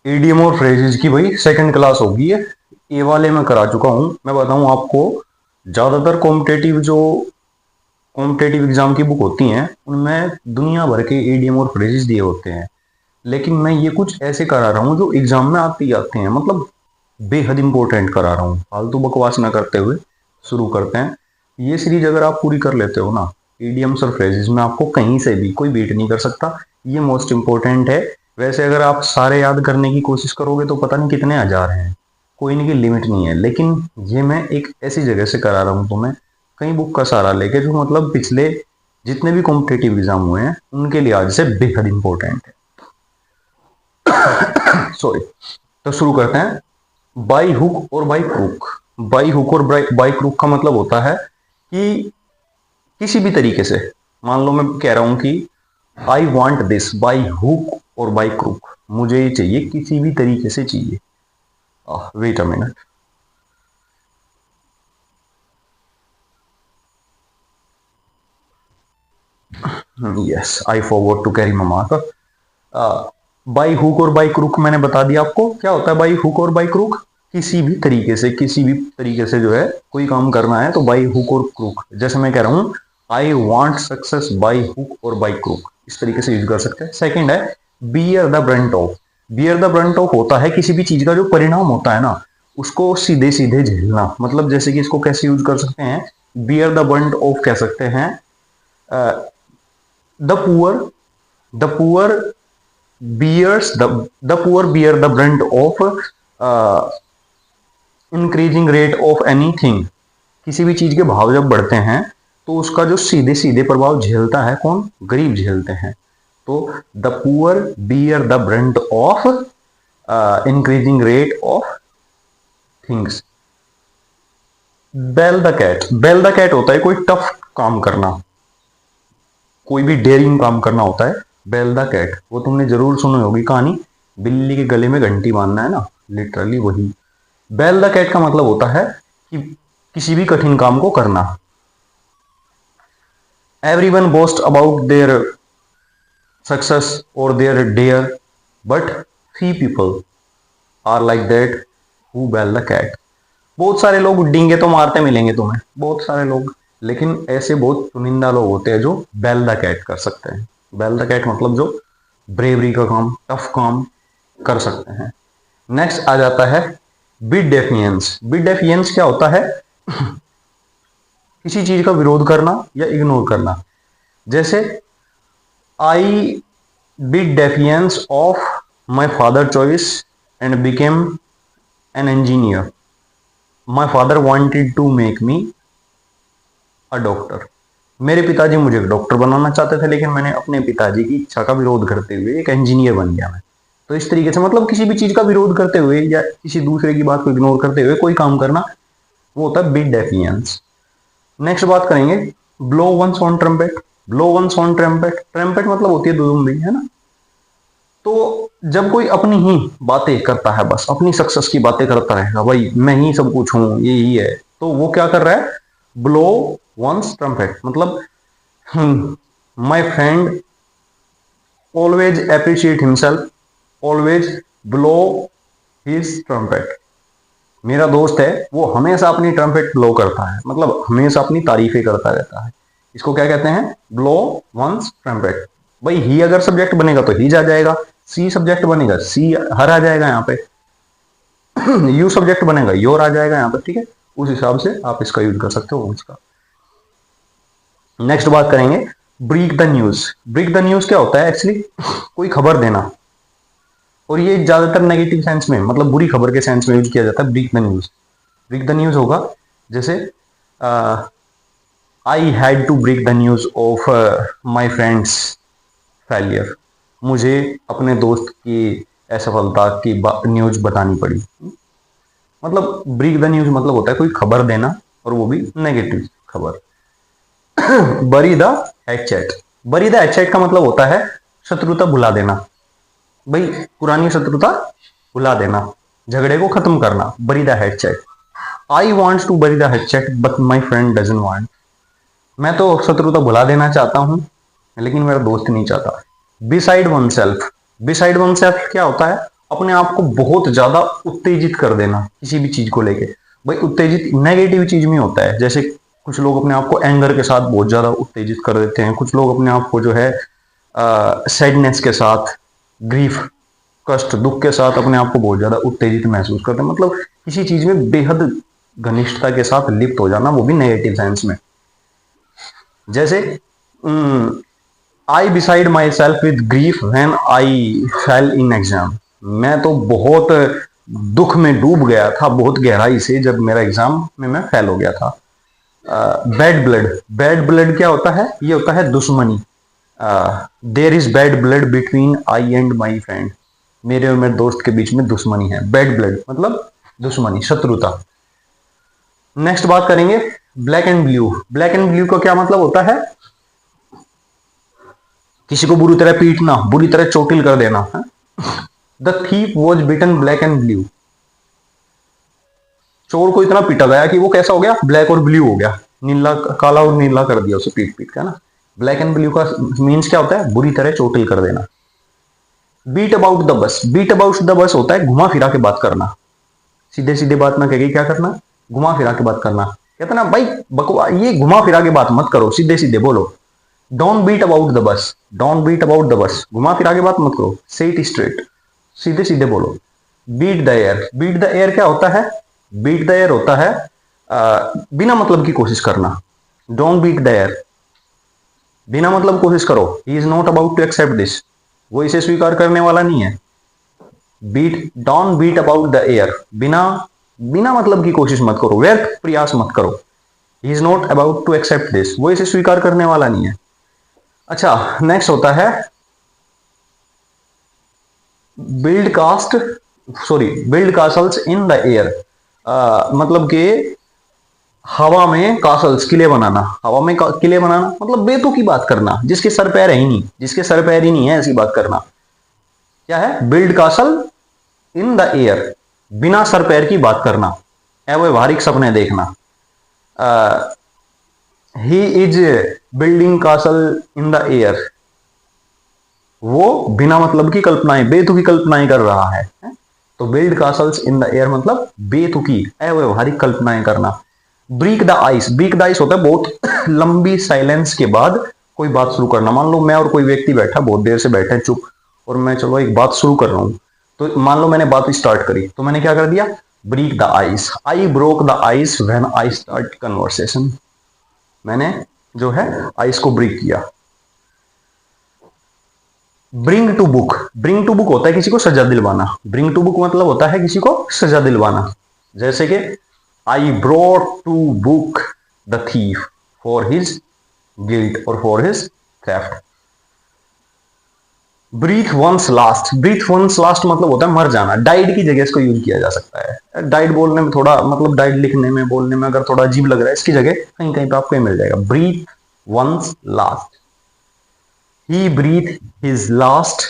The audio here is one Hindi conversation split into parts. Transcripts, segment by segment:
ईडीएम और फ्रेजेस की भाई सेकंड क्लास होगी है। ए वाले में करा चुका हूं। मैं बताऊं आपको, ज्यादातर कॉम्पिटेटिव एग्जाम की बुक होती हैं, उनमें दुनिया भर के ईडीएम और फ्रेजेस दिए होते हैं। लेकिन मैं ये कुछ ऐसे करा रहा हूँ जो एग्जाम में आते ही आते हैं, मतलब बेहद इंपॉर्टेंट करा रहा हूँ। फालतू बकवास ना करते हुए शुरू करते हैं। ये सीरीज अगर आप पूरी कर लेते हो ना, ईडीएम्स और फ्रेजेस में, आपको कहीं से भी कोई बीट नहीं कर सकता। ये मोस्ट इंपॉर्टेंट है। वैसे अगर आप सारे याद करने की कोशिश करोगे तो पता नहीं कितने हजार हैं, कोई इनकी लिमिट नहीं है। लेकिन ये मैं एक ऐसी जगह से करा रहा हूँ तुम्हें, कई बुक का सहारा लेके, जो मतलब पिछले जितने भी कॉम्पिटेटिव एग्जाम हुए हैं उनके लिहाज से बेहद इंपॉर्टेंट है। सॉरी। तो शुरू करते हैं। बाई हुक और बाई क्रूक। बाई हुक और बाई क्रूक का मतलब होता है कि किसी भी तरीके से, मान लो मैं कह रहा हूं कि I want this by hook और बाई क्रूक, मुझे ये चाहिए किसी भी तरीके से चाहिए। Wait a minute. Yes, I forgot to carry my marker. By hook और बाई क्रूक मैंने बता दिया आपको क्या होता है। बाई हुक और बाई क्रूक, किसी भी तरीके से जो है कोई काम करना है तो बाई हुक और क्रूक। जैसे मैं कह रहा हूं I want success by hook और बाई क्रूक, इस तरीके से यूज कर सकते हैं। सेकंड है beer the brunt of. Beer the brunt of होता है किसी भी चीज का जो परिणाम होता है ना, उसको सीधे सीधे झेलना। मतलब जैसे कि इसको कैसे यूज कर सकते हैं, बियर द ब्रंट ऑफ कह सकते हैं। The poor the poor bears the poor bear the brunt of increasing rate of anything. किसी भी चीज के भाव जब बढ़ते हैं तो उसका जो सीधे सीधे प्रभाव झेलता है कौन, गरीब झेलते हैं। तो the poor bear the brunt of increasing rate of things. Bell the cat होता है कोई टफ काम करना, कोई भी डेयरिंग काम करना होता है। बेल द कैट, वो तुमने जरूर सुनी होगी कहानी, बिल्ली के गले में घंटी बांधना है ना, लिटरली वही। बेल द कैट का मतलब होता है कि किसी भी कठिन काम को करना। Everyone boast about their success और their dare, but few people are like that who bell the cat. बहुत सारे लोग डींगे तो मारते मिलेंगे तुम्हें, बहुत सारे लोग, लेकिन ऐसे बहुत चुनिंदा लोग होते हैं जो बेल द कैट कर सकते हैं। बेल द कैट मतलब जो ब्रेवरी का काम, टफ काम कर सकते हैं। नेक्स्ट आ जाता है बिड डेफियंस। बिड डेफियंस क्या होता है, किसी चीज का विरोध करना या इग्नोर करना। जैसे I bid defiance of my father choice and became an engineer. My father wanted to make me a doctor. मेरे पिताजी मुझे डॉक्टर बनाना चाहते थे, लेकिन मैंने अपने पिताजी की इच्छा का विरोध करते हुए एक इंजीनियर बन गया मैं। तो इस तरीके से मतलब किसी भी चीज का विरोध करते हुए या किसी दूसरे की बात को इग्नोर करते हुए कोई काम करना, वो होता है बिड डेफियंस। नेक्स्ट बात करेंगे blow one's own trumpet. Blow one's own trumpet, trumpet मतलब होती है दुदुम्बी, है ना। तो जब कोई अपनी ही बातें करता है, बस अपनी सक्सेस की बातें करता रहेगा, भाई मैं ही सब कुछ हूं, ये ही है, तो वो क्या कर रहा है, ब्लो वंस ट्रम्पेट। मतलब my friend always appreciate himself, always blow his trumpet. मेरा दोस्त है वो हमेशा अपनी ट्रम्पेट ब्लो करता है, मतलब हमेशा अपनी तारीफें करता रहता है। इसको क्या कहते हैं, ब्लो वंस ट्रम्पेट। भाई ही अगर सब्जेक्ट बनेगा तो ही आ जाएगा, सी सब्जेक्ट बनेगा सी हर आ जाएगा यहाँ पे, यू सब्जेक्ट बनेगा योर आ जाएगा यहाँ पे, ठीक है। उस हिसाब से आप इसका यूज कर सकते हो इसका। नेक्स्ट बात करेंगे break the news. Break the news क्या होता है, एक्चुअली कोई खबर देना, और ये ज्यादातर नेगेटिव सेंस में, मतलब बुरी खबर के सेंस में यूज किया जाता है break the news. Break the news होगा जैसे I had to break the news of my friend's failure. मुझे अपने दोस्त की असफलता की न्यूज बतानी पड़ी। मतलब ब्रेक द न्यूज मतलब होता है कोई खबर देना, और वो भी नेगेटिव खबर। बरी द हेडचैट। बरी द हेडचैट का मतलब होता है शत्रुता भुला देना। भाई पुरानी शत्रुता भुला देना, झगड़े को खत्म करना, bury the hatchet. I want to bury the hatchet but my friend doesn't want. मैं तो शत्रुता भुला देना चाहता हूं, लेकिन मेरा दोस्त नहीं चाहता। Beside one self. Beside one self क्या होता है, अपने आप को बहुत ज्यादा उत्तेजित कर देना किसी भी चीज को लेके। भाई उत्तेजित नेगेटिव चीज में होता है, जैसे कुछ लोग अपने आप को एंगर के साथ बहुत ज्यादा उत्तेजित कर देते हैं, कुछ लोग अपने आप को जो है सैडनेस के साथ, ग्रीफ, कष्ट, दुख के साथ अपने आप को बहुत ज्यादा उत्तेजित महसूस करते हैं। मतलब किसी चीज में बेहद घनिष्ठता के साथ लिप्त हो जाना, वो भी नेगेटिव सेंस में। जैसे I beside myself with grief when I fail in exam. मैं तो बहुत दुख में डूब गया था, बहुत गहराई से, जब मेरा एग्जाम में मैं फेल हो गया था। बैड ब्लड, बैड ब्लड क्या होता है? ये होता है दुश्मनी। There is bad blood between I and my friend. मेरे और मेरे दोस्त के बीच में दुश्मनी है। बैड ब्लड मतलब दुश्मनी, शत्रुता। नेक्स्ट बात करेंगे black and blue. Black and blue का क्या मतलब होता है? किसी को बुरी तरह पीटना, बुरी तरह चोटिल कर देना। The thief was beaten black and blue. चोर को इतना पीटा गया कि वो कैसा हो गया? ब्लैक और ब्लू हो गया, नीला, काला और नीला कर दिया उसे पीट पीट का ना। ब्लैक एंड ब्लू का मीन्स क्या होता है? बुरी तरह चोटिल कर देना। Beat about the bush. Beat about the bush होता है घुमा फिरा के बात करना, सीधे सीधे बात ना कहेगी, क्या करना? घुमा फिरा के बात करना। कहता ना भाई बकवा, ये घुमा फिरा के बात मत करो, सीधे सीधे बोलो। Don't beat about the bush, don't beat about the bush, घुमा फिरा के बात मत करो, से इट स्ट्रेट, सीधे सीधे बोलो। Beat the air. Beat the air क्या होता है? बीट द एयर होता है बिना मतलब की कोशिश करना। डोंट बीट द एयर, बिना मतलब कोशिश करो। He is not about to accept this, वो इसे स्वीकार करने वाला नहीं है। Beat, don't beat about the air, बिना मतलब की कोशिश मत करो, व्यर्थ प्रयास मत करो। He is not about to accept this, वो इसे स्वीकार करने वाला नहीं है। अच्छा, नेक्स्ट होता है build build castles in the air. मतलब कि हवा में कासल्स, किले बनाना। हवा में किले बनाना मतलब बेतुकी की बात करना, जिसके सर पैर है ही नहीं, जिसके सर पैर ही नहीं है, ऐसी बात करना। क्या है? Build castle in the air, बिना सर पैर की बात करना, अव्यवहारिक सपने देखना। He is building castle in the air, वो बिना मतलब की कल्पनाएं, बेतुकी कल्पनाएं कर रहा है। तो build castles in the air मतलब बेतुकी, अव्यवहारिक कल्पनाएं करना। Break the ice. Break the ice होता है बहुत लंबी साइलेंस के बाद कोई बात शुरू करना। मान लो मैं और कोई व्यक्ति बैठा, बहुत देर से बैठे चुप, और मैं चलो एक बात शुरू कर रहा हूं, तो मान लो मैंने बात स्टार्ट करी, तो मैंने क्या कर दिया? Break the ice. I broke the ice when I start conversation. मैंने जो है आइस को ब्रेक किया। Bring to book. Bring to book होता है किसी को सजा दिलवाना। ब्रिंग टू बुक मतलब होता है किसी को सजा दिलवाना। जैसे कि I brought to book the thief for his guilt और for his theft. Breathe one's last. Breathe one's last मतलब होता है मर जाना। डाइड की जगह इसको यूज किया जा सकता है। डाइड बोलने में थोड़ा मतलब डाइड लिखने में, बोलने में अगर थोड़ा अजीब लग रहा है, इसकी जगह कहीं कहीं पे आपको ये मिल जाएगा, breathe one's last. He breathe his last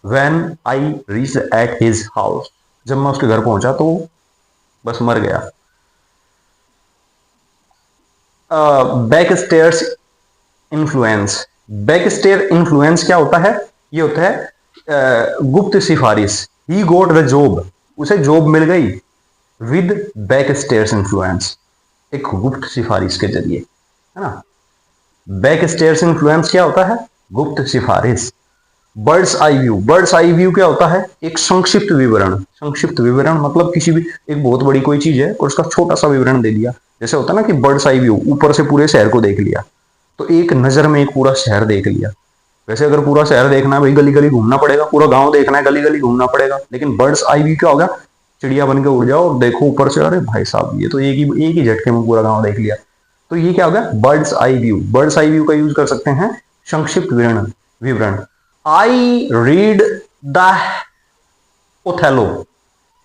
when I reach at his house. जब मैं उसके घर पहुंचा तो बस मर गया। Back stairs influence. Back stair influence क्या होता है? ये होता है गुप्त सिफारिश। ही गोट द जॉब, उसे जॉब मिल गई विद बैक स्टेयर्स इन्फ्लुएंस, एक गुप्त सिफारिश के जरिए, है ना। बैक स्टेयर्स इन्फ्लुएंस क्या होता है? गुप्त सिफारिश। Birds eye view. Birds eye view क्या होता है? एक संक्षिप्त विवरण। संक्षिप्त विवरण मतलब किसी भी एक बहुत बड़ी कोई चीज है और उसका छोटा सा विवरण दे दिया। जैसे होता है ना कि बर्ड्स आई व्यू, ऊपर से पूरे शहर को देख लिया, तो एक नजर में एक पूरा शहर देख लिया। वैसे अगर पूरा शहर देखना है भाई, गली गली घूमना पड़ेगा, पूरा गांव देखना है, गली गली घूमना पड़ेगा। लेकिन बर्ड्स आई व्यू क्या होगा? चिड़िया बन के उड़ जाओ और देखो ऊपर से, अरे भाई साहब ये तो एक ही झटके में पूरा गांव देख लिया। तो ये क्या होगा? Birds eye view. Birds eye view का यूज कर सकते हैं संक्षिप्त विवरण। आई रीड द ओथेलो,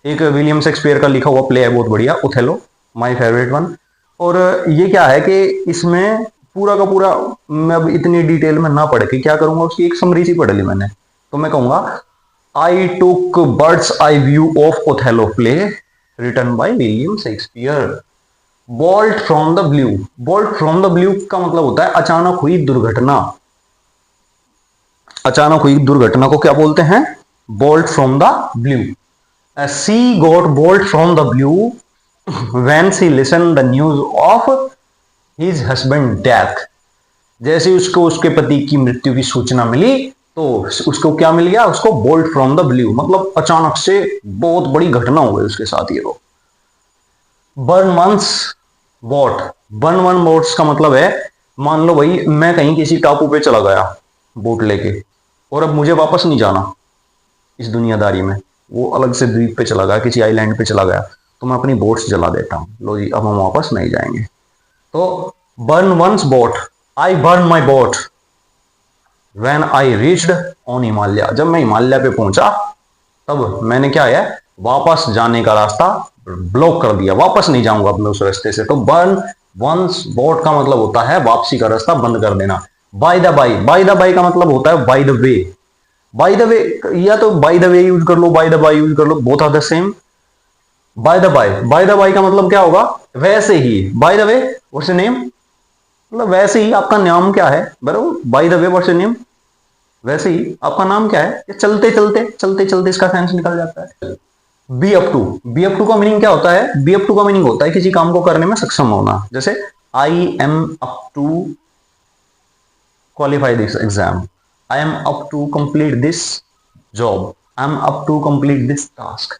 एक विलियम शेक्सपियर का लिखा हुआ प्ले है, बहुत बढ़िया, ओथेलो, माय फेवरेट वन। और ये क्या है कि इसमें पूरा का पूरा, मैं अब इतनी डिटेल में ना पढ़ के क्या करूंगा, उसकी एक समरी सी पढ़ ली मैंने, तो मैं कहूंगा I took bird's eye view of Othello play written by William Shakespeare. Bolt from the blue. Bolt from the blue का मतलब होता है अचानक हुई दुर्घटना। अचानक हुई दुर्घटना को क्या बोलते हैं? bolt from the blue. She got bolt from the blue when she listened the news of his husband death. जैसे उसको उसके पति की मृत्यु की सूचना मिली तो उसको क्या मिल गया, उसको बोल्ट फ्रॉम द ब्लू, मतलब अचानक से बहुत बड़ी घटना हो गई उसके साथ। ये वो burn one's boat, burn one boats का मतलब है, मान लो भाई मैं कहीं किसी टापू पे चला गया बोट लेके, और अब मुझे वापस नहीं जाना इस दुनियादारी में, वो अलग से द्वीप पे चला गया, किसी आइलैंड पे चला गया, तो मैं अपनी बोट्स जला देता हूँ, लो जी अब हम वापस नहीं जाएंगे। तो burn one's boat, I burn my boat when I reached on Himalaya, जब मैं हिमालय पे पहुंचा तब मैंने क्या है, वापस जाने का रास्ता ब्लॉक कर दिया, वापस नहीं जाऊंगा अपने उस रास्ते से। तो बर्न वंस बोट का मतलब होता है वापसी का रास्ता बंद कर देना। By the bye, by the bye का मतलब होता है by the way, by the way, या तो बाय द वे यूज कर लो, बाय द बाई यूज कर लो, both are the same. By the bye, by the bye का मतलब क्या होगा, वैसे ही, by the way what's your name, मतलब वैसे ही आपका नाम क्या है, बराबर, by the way what's your name, वैसे ही आपका नाम क्या है, चलते चलते चलते चलते इसका सेंस निकल जाता है। Be up to, be up to का मीनिंग क्या होता है, बी अप टू का मीनिंग होता है किसी काम को करने में सक्षम होना। जैसे I am up to qualify this exam, I am up to complete this job, I am up to complete this task.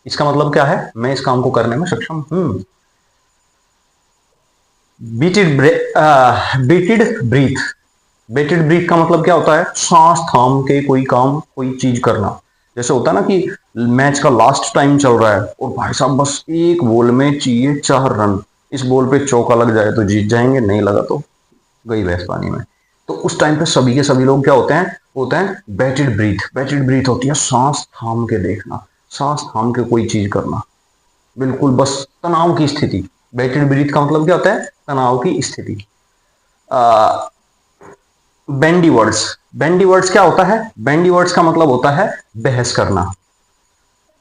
इसका मतलब क्या है, मैं इस काम को करने में सक्षम हूं। बीटेड ब्रीथ, बेटेड ब्रीथ का मतलब क्या होता है, सांस थाम के कोई काम कोई चीज करना। जैसे होता है ना कि मैच का लास्ट टाइम चल रहा है और भाई साहब बस एक बॉल में चाहिए 4 रन, इस बॉल पे चौका लग जाए तो जीत जाएंगे, नहीं लगा तो गई भैंस पानी में। तो उस टाइम पे सभी के सभी लोग क्या होते हैं, होते हैं बेटेड ब्रीथ। बेटेड ब्रीथ होती है सांस थाम के देखना, सांस थाम के कोई चीज करना, बिल्कुल बस तनाव की स्थिति। बेटेड ब्रीथ का मतलब क्या होता है, तनाव की स्थिति। बेंडी वर्ड्स, बेंडी वर्ड्स क्या होता है, बेंडी वर्ड्स का मतलब होता है बहस करना।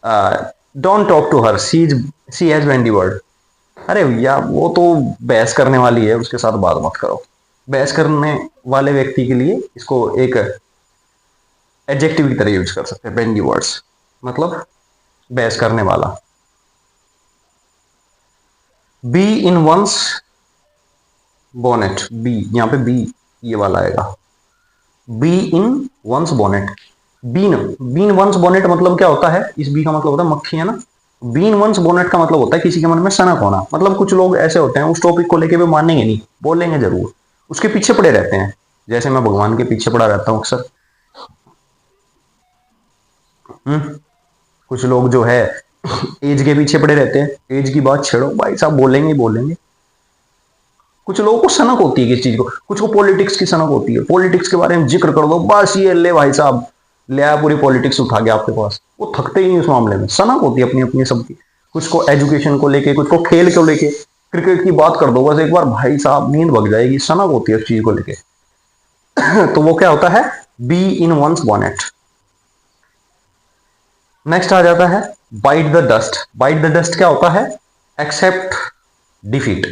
Don't talk to her, she has bandy word, अरे भैया वो तो बहस करने वाली है, उसके साथ बात मत करो। बहस करने वाले व्यक्ति के लिए इसको एक एडजेक्टिव की तरह यूज कर सकते हैं, बेंडी वर्ड्स मतलब बहस करने वाला। Bee in one's bonnet, bee यहां पे बी ये वाला आएगा, bee in one's bonnet. Bee in, bee in one's bonnet मतलब क्या होता है, इस बी का मतलब होता है मक्खी है ना, बीन वंस बोनेट का मतलब होता है किसी के मन में सनक होना। मतलब कुछ लोग ऐसे होते हैं उस टॉपिक को लेके भी मानेंगे नहीं, बोलेंगे जरूर, उसके पीछे पड़े रहते हैं। जैसे मैं भगवान के पीछे पड़ा रहता हूँ अक्सर। कुछ लोग जो है एज के पीछे पड़े रहते हैं, एज की बात छेड़ो भाई साहब, बोलेंगे ही बोलेंगे। कुछ लोगों को सनक होती है किस चीज को, कुछ को पॉलिटिक्स की सनक होती है, पॉलिटिक्स के बारे में जिक्र कर दो बस ये ले भाई साहब, ले आया पूरी पॉलिटिक्स उठा गया आपके पास, वो थकते ही नहीं उस मामले में। सनक होती है अपनी अपनी सबकी, कुछ को एजुकेशन को लेके, कुछ को खेल को लेके, क्रिकेट की बात कर दो बस एक बार भाई साहब नींद भग जाएगी, सनक होती है उस चीज को लेके। तो वो क्या होता है, bee in one's bonnet. Next आ जाता है bite the dust. Bite the dust क्या होता है, एक्सेप्ट डिफीट,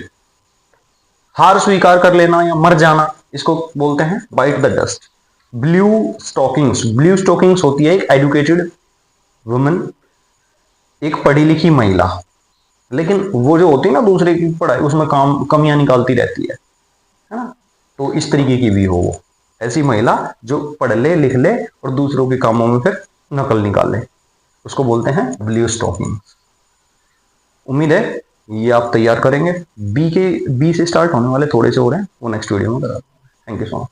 हार स्वीकार कर लेना या मर जाना, इसको बोलते हैं bite the dust. Blue stockings, blue stockings होती है एक एजुकेटेड वुमन, एक पढ़ी लिखी महिला, लेकिन वो जो होती है ना दूसरे की पढ़ाई उसमें काम कमियां निकालती रहती है ना, तो इस तरीके की भी हो वो, ऐसी महिला जो पढ़ ले लिख ले और दूसरों के कामों में फिर नकल निकाले, उसको बोलते हैं ब्लू स्टॉकिंग। उम्मीद है ये आप तैयार करेंगे। बी से स्टार्ट होने वाले थोड़े से हो रहे हैं, वो नेक्स्ट वीडियो में करा। Thank you so much.